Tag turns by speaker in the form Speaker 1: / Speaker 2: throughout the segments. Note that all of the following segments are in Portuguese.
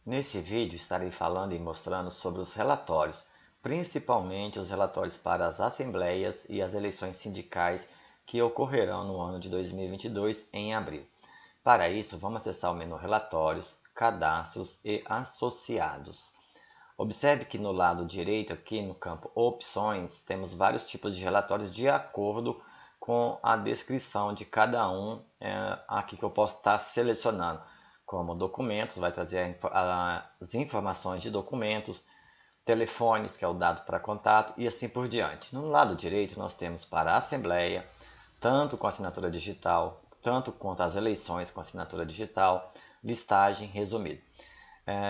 Speaker 1: Nesse vídeo estarei falando e mostrando sobre os relatórios, principalmente os relatórios para as assembleias e as eleições sindicais que ocorrerão no ano de 2022 em abril. Para isso, vamos acessar o menu Relatórios, Cadastros e Associados. Observe que no lado direito, aqui no campo Opções, temos vários tipos de relatórios de acordo com a descrição de cada um aqui que eu posso estar selecionando. Como documentos, vai trazer as informações de documentos, telefones, que é o dado para contato, e assim por diante. No lado direito, nós temos para a Assembleia, tanto com assinatura digital, tanto quanto as eleições com assinatura digital, listagem, resumido.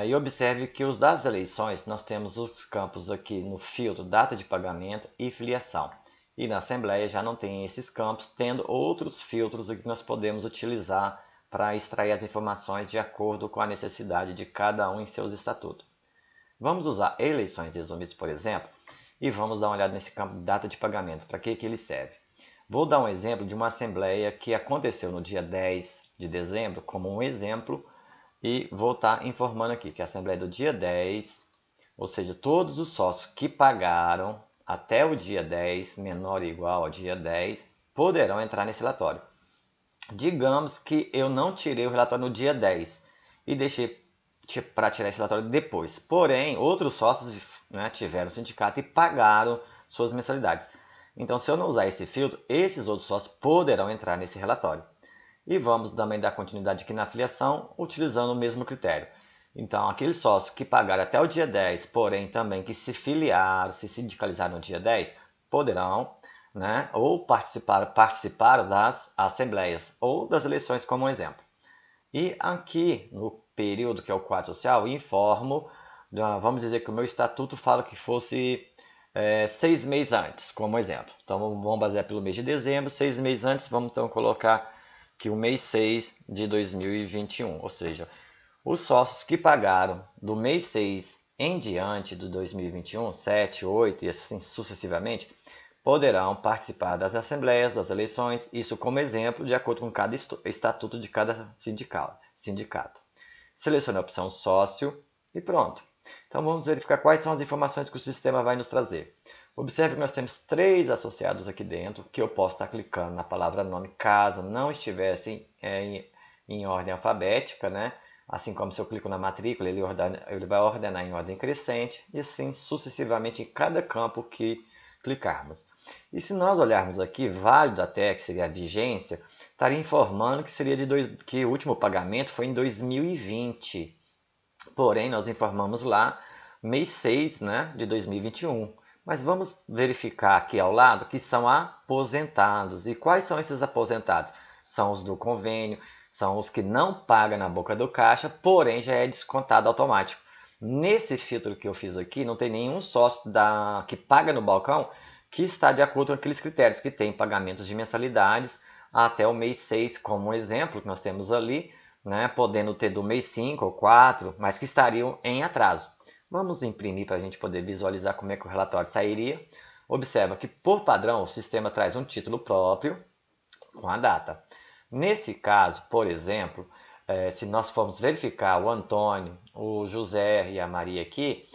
Speaker 1: E observe que os das eleições, nós temos os campos aqui no filtro data de pagamento e filiação. E na Assembleia já não tem esses campos, tendo outros filtros que nós podemos utilizar para extrair as informações de acordo com a necessidade de cada um em seus estatutos. Vamos usar eleições resumidas, por exemplo, e vamos dar uma olhada nesse campo data de pagamento, para que ele serve. Vou dar um exemplo de uma assembleia que aconteceu no dia 10 de dezembro, como um exemplo, e vou estar informando aqui que a assembleia do dia 10, ou seja, todos os sócios que pagaram até o dia 10, menor ou igual ao dia 10, poderão entrar nesse relatório. Digamos que eu não tirei o relatório no dia 10 e deixei para tirar esse relatório depois. Porém, outros sócios tiveram sindicato e pagaram suas mensalidades. Então, se eu não usar esse filtro, esses outros sócios poderão entrar nesse relatório. E vamos também dar continuidade aqui na filiação, utilizando o mesmo critério. Então, aqueles sócios que pagaram até o dia 10, porém também que se filiaram, se sindicalizaram no dia 10, poderão, ou participaram das assembleias ou das eleições, como um exemplo. E aqui no período, que é o quadro social, informo, vamos dizer que o meu estatuto fala que fosse 6 meses antes, como exemplo. Então, vamos basear pelo mês de dezembro, 6 meses antes, vamos então colocar que o mês 6 de 2021, ou seja, os sócios que pagaram do mês 6 em diante do 2021, 7, 8 e assim sucessivamente, poderão participar das assembleias, das eleições, isso como exemplo, de acordo com cada estatuto de cada sindicato. Selecione a opção sócio e pronto. Então vamos verificar quais são as informações que o sistema vai nos trazer. Observe que nós temos 3 associados aqui dentro, que eu posso estar clicando na palavra nome, caso não estivessem em ordem alfabética, Assim como se eu clico na matrícula, ele vai ordenar em ordem crescente, e assim sucessivamente em cada campo que clicarmos. E se nós olharmos aqui, válido até, que seria a vigência, estaria informando que seria que o último pagamento foi em 2020. Porém, nós informamos lá mês 6 de 2021. Mas vamos verificar aqui ao lado que são aposentados. E quais são esses aposentados? São os do convênio, são os que não pagam na boca do caixa, porém já é descontado automático. Nesse filtro que eu fiz aqui, não tem nenhum sócio que paga no balcão que está de acordo com aqueles critérios, que tem pagamentos de mensalidades até o mês 6, como um exemplo que nós temos ali, podendo ter do mês 5 ou 4, mas que estariam em atraso. Vamos imprimir para a gente poder visualizar como é que o relatório sairia. Observa que, por padrão, o sistema traz um título próprio com a data. Nesse caso, por exemplo, se nós formos verificar o Antônio, o José e a Maria aqui,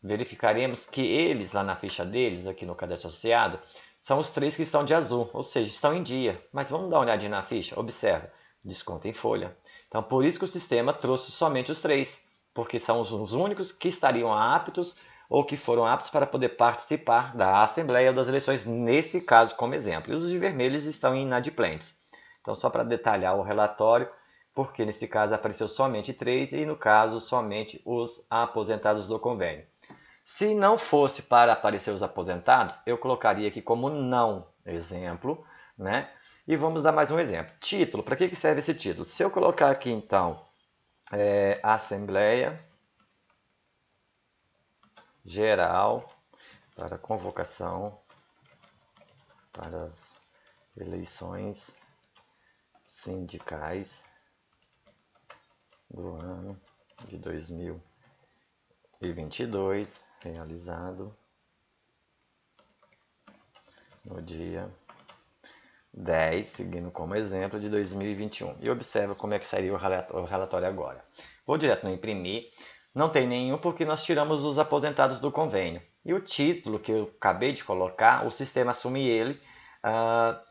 Speaker 1: verificaremos que eles, lá na ficha deles, aqui no cadastro associado, são os 3 que estão de azul, ou seja, estão em dia. Mas vamos dar uma olhadinha na ficha? Observa, desconto em folha. Então, por isso que o sistema trouxe somente os 3, porque são os únicos que estariam aptos ou que foram aptos para poder participar da Assembleia ou das eleições, nesse caso, como exemplo. E os de vermelhos estão inadimplentes. Então, só para detalhar o relatório, porque nesse caso apareceu somente 3 e no caso somente os aposentados do convênio. Se não fosse para aparecer os aposentados, eu colocaria aqui como não, exemplo, E vamos dar mais um exemplo. Título, para que serve esse título? Se eu colocar aqui então, Assembleia Geral para convocação para as eleições sindicais do ano de 2022, realizado no dia 10, seguindo como exemplo, de 2021. E observa como é que sairia o relatório agora. Vou direto no imprimir. Não tem nenhum porque nós tiramos os aposentados do convênio. E o título que eu acabei de colocar, o sistema assume ele,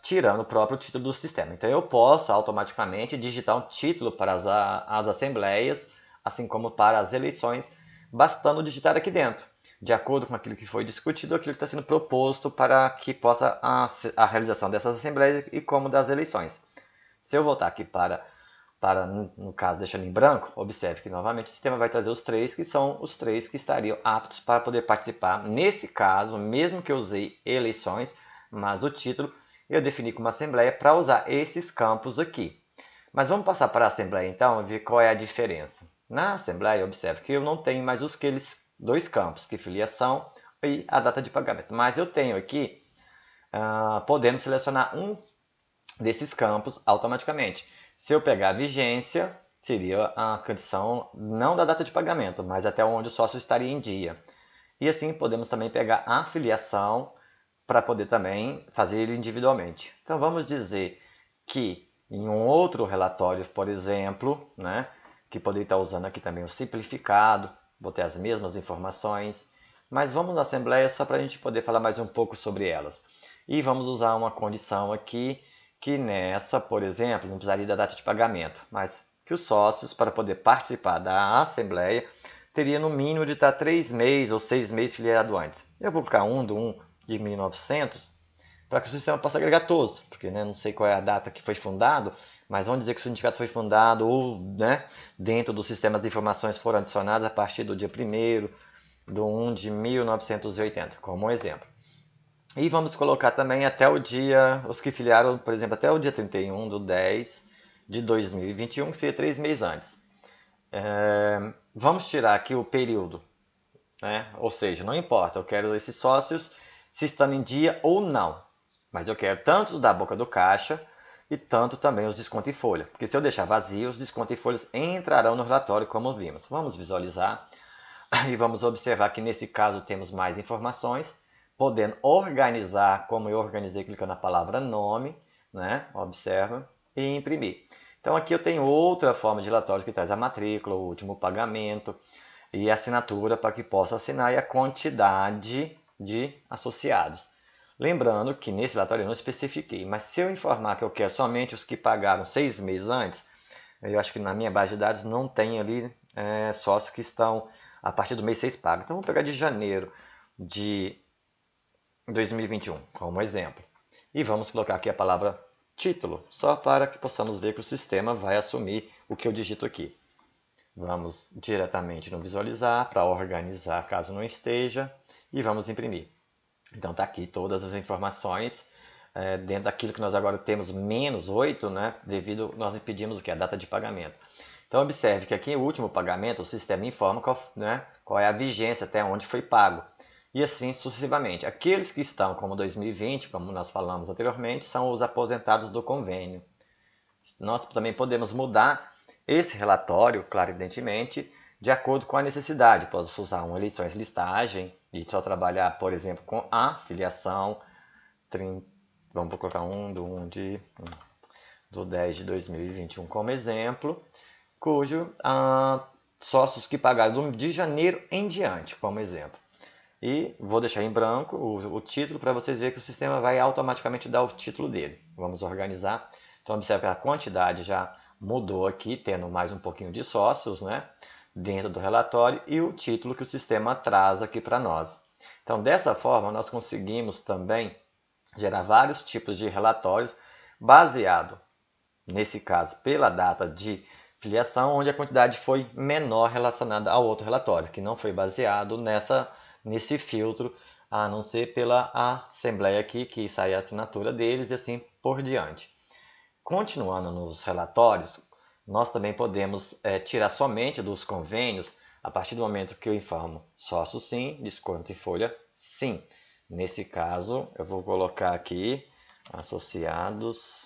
Speaker 1: tirando o próprio título do sistema. Então eu posso automaticamente digitar um título para as assembleias, assim como para as eleições, bastando digitar aqui dentro, de acordo com aquilo que foi discutido, aquilo que está sendo proposto para que possa a realização dessas assembleias e como das eleições. Se eu voltar aqui no caso, deixando em branco, observe que novamente o sistema vai trazer os três, que são os três que estariam aptos para poder participar. Nesse caso, mesmo que eu usei eleições, mas o título eu defini como assembleia para usar esses campos aqui. Mas vamos passar para a assembleia então e ver qual é a diferença. Na assembleia, observe que eu não tenho mais aqueles dois campos, que filiação e a data de pagamento. Mas eu tenho aqui, podendo selecionar um desses campos automaticamente. Se eu pegar a vigência, seria a condição não da data de pagamento, mas até onde o sócio estaria em dia. E assim podemos também pegar a filiação para poder também fazer ele individualmente. Então vamos dizer que em um outro relatório, por exemplo, né, que poderia estar usando aqui também o simplificado, vou ter as mesmas informações, mas vamos na Assembleia só para a gente poder falar mais um pouco sobre elas. E vamos usar uma condição aqui, que nessa, por exemplo, não precisaria da data de pagamento, mas que os sócios, para poder participar da Assembleia, teria no mínimo de estar 3 meses ou 6 meses filiado antes. Eu vou colocar 1 de 1900, para que o sistema possa agregar todos, porque né, não sei qual é a data que foi fundado, mas vamos dizer que o sindicato foi fundado ou né, dentro dos sistemas de informações foram adicionados a partir do dia 1º de 1 de 1980, como um exemplo. E vamos colocar também até o dia, os que filiaram, por exemplo, até o dia 31 de 10 de 2021, que seria 3 meses antes. Vamos tirar aqui o período, né? Ou seja, não importa, eu quero esses sócios se estão em dia ou não. Mas eu quero tanto da boca do caixa e tanto também os descontos em folha. Porque se eu deixar vazio, os descontos em folhas entrarão no relatório, como vimos. Vamos visualizar e vamos observar que nesse caso temos mais informações, podendo organizar, como eu organizei clicando na palavra nome, né? Observa, e imprimir. Então aqui eu tenho outra forma de relatório que traz a matrícula, o último pagamento e a assinatura para que possa assinar e a quantidade de associados. Lembrando que nesse relatório eu não especifiquei, mas se eu informar que eu quero somente os que pagaram 6 meses antes, eu acho que na minha base de dados não tem ali sócios que estão a partir do mês 6 pagos. Então vamos pegar de janeiro de 2021 como exemplo. E vamos colocar aqui a palavra título, só para que possamos ver que o sistema vai assumir o que eu digito aqui. Vamos diretamente no visualizar para organizar caso não esteja e vamos imprimir. Então está aqui todas as informações dentro daquilo que nós agora temos menos 8, né, devido nós pedimos o que? A data de pagamento. Então observe que aqui o último pagamento o sistema informa qual é a vigência até onde foi pago. E assim sucessivamente. Aqueles que estão como 2020, como nós falamos anteriormente, são os aposentados do convênio. Nós também podemos mudar esse relatório, claro, evidentemente, de acordo com a necessidade. Posso usar uma eleições listagem e só trabalhar, por exemplo, com a filiação. Vamos colocar 1 do 10 de 2021 como exemplo, cujo sócios que pagaram de janeiro em diante, como exemplo. E vou deixar em branco o título para vocês verem que o sistema vai automaticamente dar o título dele. Vamos organizar. Então observe que a quantidade já mudou aqui, tendo mais um pouquinho de sócios, né, dentro do relatório e o título que o sistema traz aqui para nós. Então dessa forma nós conseguimos também gerar vários tipos de relatórios baseado, nesse caso, pela data de filiação, onde a quantidade foi menor relacionada ao outro relatório, que não foi baseado nesse filtro, a não ser pela assembleia aqui, que sai a assinatura deles e assim por diante. Continuando nos relatórios, nós também podemos tirar somente dos convênios, a partir do momento que eu informo sócio sim, desconto em folha sim. Nesse caso, eu vou colocar aqui associados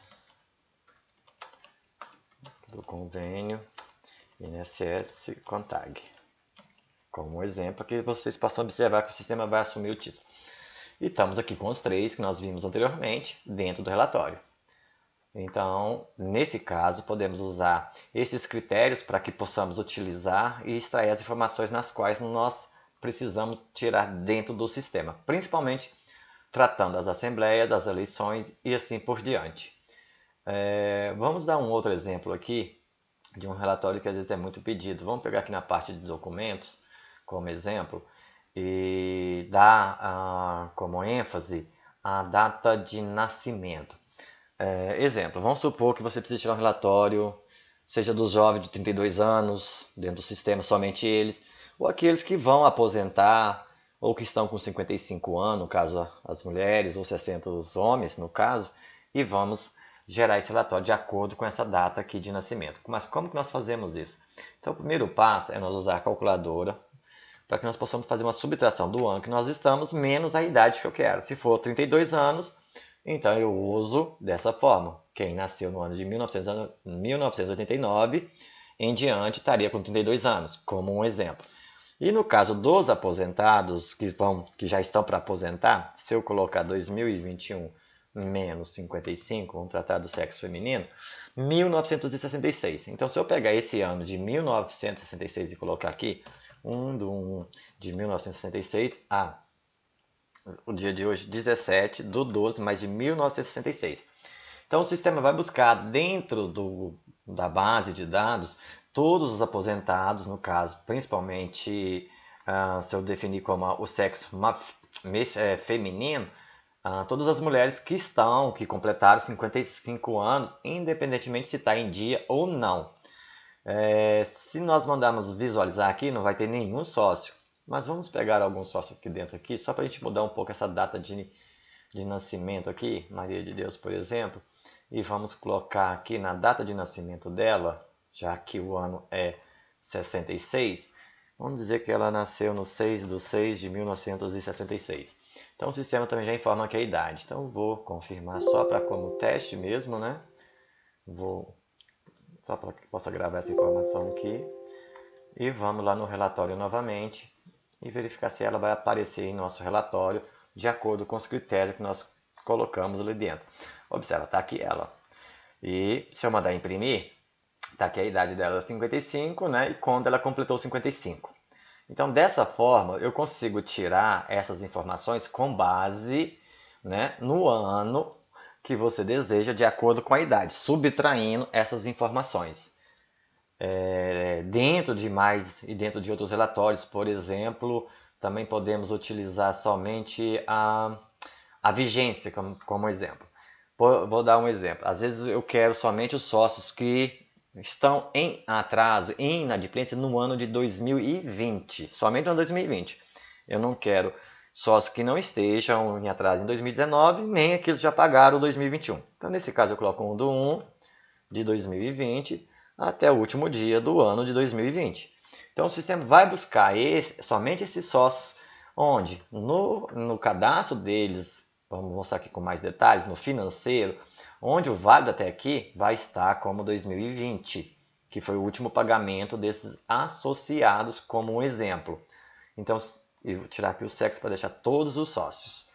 Speaker 1: do convênio INSS CONTAG. Como exemplo, que vocês possam observar que o sistema vai assumir o título. E estamos aqui com os três que nós vimos anteriormente dentro do relatório. Então, nesse caso, podemos usar esses critérios para que possamos utilizar e extrair as informações nas quais nós precisamos tirar dentro do sistema, principalmente tratando das assembleias, das eleições e assim por diante. Vamos dar um outro exemplo aqui de um relatório que às vezes é muito pedido. Vamos pegar aqui na parte de documentos como exemplo e dar como ênfase a data de nascimento. Exemplo, vamos supor que você precisa tirar um relatório, seja dos jovens de 32 anos, dentro do sistema, somente eles, ou aqueles que vão aposentar, ou que estão com 55 anos, no caso as mulheres, ou 60 os homens, no caso, e vamos gerar esse relatório de acordo com essa data aqui de nascimento. Mas como que nós fazemos isso? Então, o primeiro passo é nós usar a calculadora, para que nós possamos fazer uma subtração do ano que nós estamos, menos a idade que eu quero. Se for 32 anos, então eu uso dessa forma. Quem nasceu no ano de 1989 em diante estaria com 32 anos, como um exemplo. E no caso dos aposentados que já estão para aposentar, se eu colocar 2021 menos 55, vamos tratar do sexo feminino, 1966. Então, se eu pegar esse ano de 1966 e colocar aqui, 1 de 1966 a o dia de hoje, 17/12, mais de 1966. Então, o sistema vai buscar dentro da base de dados todos os aposentados, no caso, principalmente se eu definir como o sexo feminino, todas as mulheres que completaram 55 anos, independentemente se está em dia ou não. Se nós mandarmos visualizar aqui, não vai ter nenhum sócio. Mas vamos pegar algum sócio aqui dentro, aqui, só para a gente mudar um pouco essa data de nascimento aqui, Maria de Deus, por exemplo. E vamos colocar aqui na data de nascimento dela, já que o ano é 66, vamos dizer que ela nasceu no 6/6 de 1966. Então o sistema também já informa que é a idade. Então vou confirmar só para como teste mesmo, né? Só para que possa gravar essa informação aqui. E vamos lá no relatório novamente e verificar se ela vai aparecer em nosso relatório de acordo com os critérios que nós colocamos ali dentro. Observa, está aqui ela. E se eu mandar imprimir, está aqui a idade dela, 55, né? E quando ela completou 55. Então, dessa forma, eu consigo tirar essas informações com base, né, no ano que você deseja, de acordo com a idade, subtraindo essas informações. Dentro de outros relatórios, por exemplo, também podemos utilizar somente a vigência como exemplo. Vou dar um exemplo. Às vezes eu quero somente os sócios que estão em atraso, em inadimplência no ano de 2020, somente no 2020. Eu não quero sócios que não estejam em atraso em 2019, nem aqueles que já pagaram 2021. Então, nesse caso, eu coloco um do 1 de 2020 até o último dia do ano de 2020. Então, o sistema vai buscar somente esses sócios, onde no cadastro deles, vamos mostrar aqui com mais detalhes, no financeiro, onde o válido até aqui vai estar como 2020, que foi o último pagamento desses associados, como um exemplo. Então, eu vou tirar aqui o sexo para deixar todos os sócios.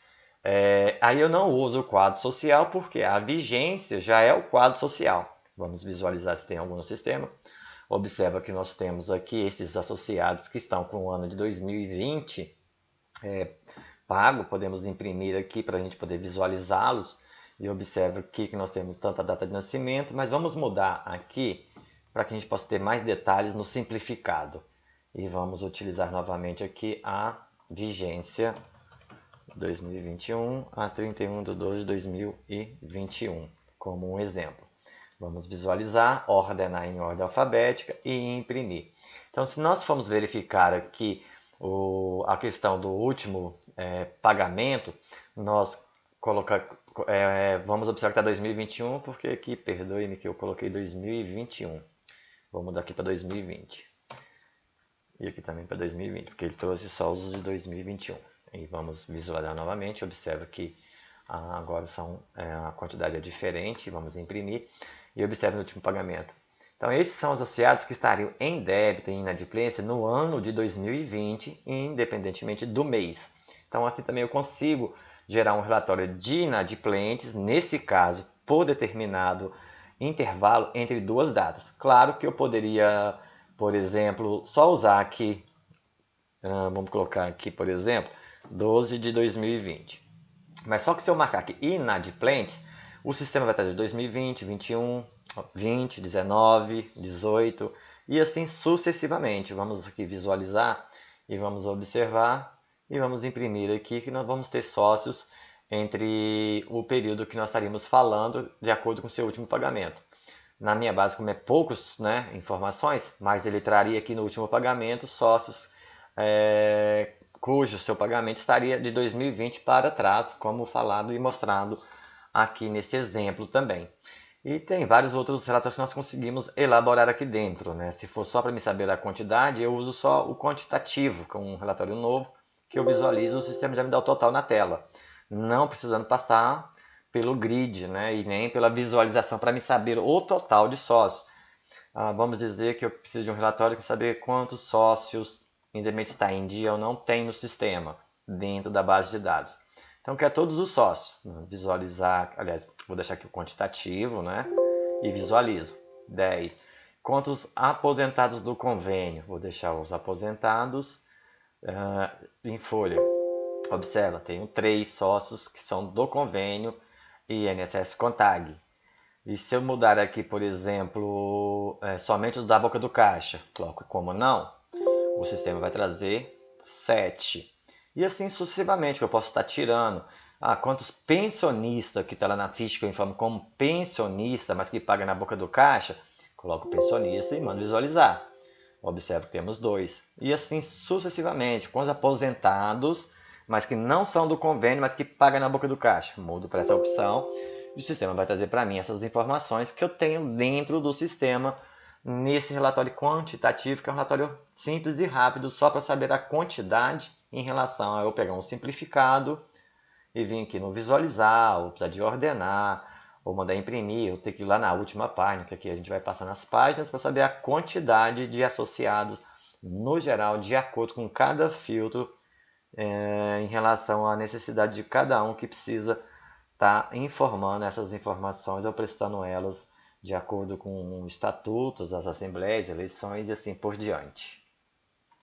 Speaker 1: Aí eu não uso o quadro social, porque a vigência já é o quadro social. Vamos visualizar se tem algum no sistema. Observa que nós temos aqui esses associados que estão com o ano de 2020 pago. Podemos imprimir aqui para a gente poder visualizá-los. E observa aqui que nós temos tanto a data de nascimento, mas vamos mudar aqui para que a gente possa ter mais detalhes no simplificado. E vamos utilizar novamente aqui a vigência 2021 a 31/12/2021 como um exemplo. Vamos visualizar, ordenar em ordem alfabética e imprimir. Então, se nós formos verificar aqui a questão do último pagamento, nós vamos observar que está 2021, porque aqui, perdoe-me que eu coloquei 2021. Vou mudar aqui para 2020. E aqui também para 2020, porque ele trouxe só os de 2021. E vamos visualizar novamente, observa que agora a quantidade é diferente, vamos imprimir. E observe no último pagamento. Então, esses são os associados que estariam em débito e inadimplência no ano de 2020, independentemente do mês. Então, assim também eu consigo gerar um relatório de inadimplentes, nesse caso, por determinado intervalo entre duas datas. Claro que eu poderia, por exemplo, só usar aqui, vamos colocar aqui, por exemplo, 12 de 2020. Mas só que se eu marcar aqui inadimplentes, o sistema vai trazer 2020, 21, 20, 19, 18 e assim sucessivamente. Vamos aqui visualizar e vamos observar e vamos imprimir aqui que nós vamos ter sócios entre o período que nós estaríamos falando de acordo com o seu último pagamento. Na minha base, como é poucas informações, mas ele traria aqui no último pagamento sócios cujo seu pagamento estaria de 2020 para trás, como falado e mostrado aqui nesse exemplo também. E tem vários outros relatórios que nós conseguimos elaborar aqui dentro. Se for só para me saber a quantidade, eu uso só o quantitativo, com um relatório novo, que eu visualizo, o sistema já me dá o total na tela, não precisando passar pelo grid, e nem pela visualização para me saber o total de sócios. Vamos dizer que eu preciso de um relatório para saber quantos sócios, independente se está em dia ou não, tem no sistema, dentro da base de dados. Então, quero todos os sócios. Visualizar, aliás, vou deixar aqui o quantitativo, e visualizo. 10. Quantos aposentados do convênio? Vou deixar os aposentados em folha. Observa, tenho 3 sócios que são do convênio INSS Contag. E se eu mudar aqui, por exemplo, somente os da boca do caixa, coloco como não, o sistema vai trazer 7. E assim sucessivamente, que eu posso estar tirando. Quantos pensionistas que está lá na ficha que eu informo como pensionista, mas que paga na boca do caixa, coloco pensionista e mando visualizar. Observo que temos 2. E assim sucessivamente, com os aposentados, mas que não são do convênio, mas que pagam na boca do caixa. Mudo para essa opção e o sistema vai trazer para mim essas informações que eu tenho dentro do sistema nesse relatório quantitativo, que é um relatório simples e rápido, só para saber a quantidade em relação a eu pegar um simplificado e vir aqui no visualizar, ou precisar de ordenar, ou mandar imprimir, ou ter que ir lá na última página, que aqui a gente vai passar nas páginas para saber a quantidade de associados no geral, de acordo com cada filtro, em relação à necessidade de cada um que precisa estar informando essas informações ou prestando elas de acordo com estatutos, as assembleias, eleições e assim por diante.